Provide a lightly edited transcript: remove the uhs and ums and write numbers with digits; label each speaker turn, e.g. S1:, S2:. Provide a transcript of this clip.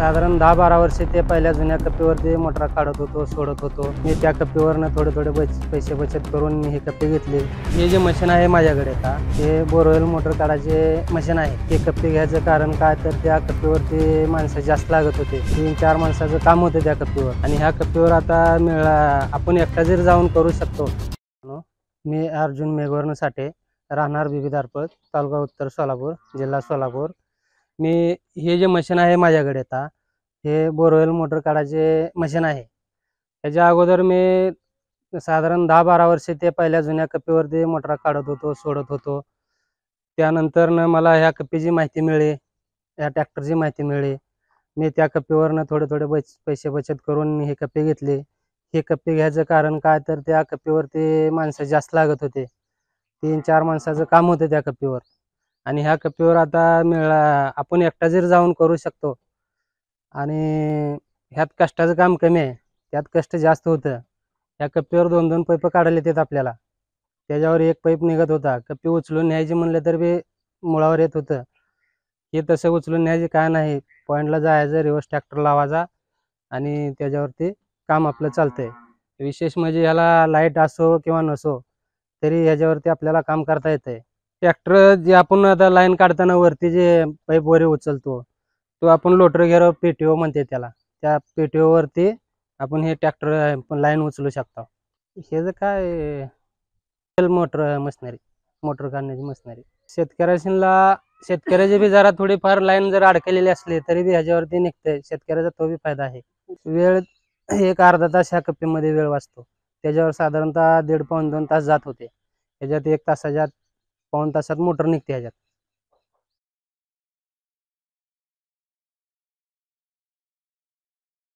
S1: साधारण 10-12 वर्षे ते पहिल्या जुन्या कप्पीवरती मोटर काढत होतो, सोडत होतो. मी त्या कप्पीवरनं थोडे पैसे बचत करून मी हे कप्पे घेतले. हे जे मशीन आहे माझ्याकडे आता ते बोरवेल मोटर काढायचे मशीन आहे. ते कप्पे घ्यायचं कारण काय तर त्या कप्पीवरती माणसं जास्त लागत होते. 3-4 माणसाचं काम होतं त्या कप्पीवर आणि ह्या कप्पीवर आता आपण एकटा जरी जाऊन करू शकतो. मी अर्जुन मेघवर्ण साठे, राहणार बिबीदारपळ, तालुका उत्तर सोलापूर, जिल्हा सोलापूर. मी हे जे मशीन आहे माझ्याकडे आता हे बोरवेल मोटर काढायचे मशीन आहे. त्याच्या अगोदर मी साधारण 10-12 वर्षे ते पहिल्या जुन्या कप्पीवरती मोटर काढत होतो, सोडत होतो. त्यानंतरनं मला ह्या कप्पीची माहिती मिळाली, या ट्रॅक्टरची माहिती मिळाली. मी त्या कप्पीवरनं थोडे पैसे बचत करून हे कप्पे घेतले. हे कप्पे घ्यायचं कारण काय तर त्या कप्पीवरती माणसं जास्त लागत होते. 3-4 माणसाचं काम होतं त्या कप्पीवर आणि ह्या कप्पीवर आता आपण एकटा जरी जाऊन करू शकतो. आणि ह्यात कष्टाचं काम कमी आहे, त्यात कष्ट जास्त होतं. ह्या कप्पीवर 2-2 पाईप काढायला येतात आपल्याला. त्याच्यावर एक पाईप निघत होता. कप्पी उचलून न्यायची म्हणलं तर बी मुळावर येत होतं. हे तसं उचलून न्यायचे काय नाही, पॉईंटला जायचं, रिवर्स ट्रॅक्टर लावायचा आणि त्याच्यावरती काम आपलं चालतंय. विशेष म्हणजे ह्याला लाईट असो किंवा नसो तरी ह्याच्यावरती आपल्याला काम करता येतंय. ट्रॅक्टर जे आपण आता लाईन काढताना वरती जे पाईप वगैरे उचलतो तो आपण लोटर घेरो पेटीओ म्हणते त्याला. त्या पेटीओवरती आपण हे ट्रॅक्टर लाईन उचलू शकतो. हे जे काय मोटर मशिनरी, मोटर काढण्याची मशिनरी शेतकऱ्याची बी जरा थोडीफार लाईन जर अडकलेली असली तरी बी ह्याच्यावरती निघते. शेतकऱ्याचा तो बी फायदा आहे. वेळ एक अर्धा तास ह्या कप्पीमध्ये वेळ वाचतो. त्याच्यावर साधारणतः 1.5-2 तास जात होते. ह्याच्यात 1 तासाच्या 1.25 तासात मोटर निघते ह्याच्यात.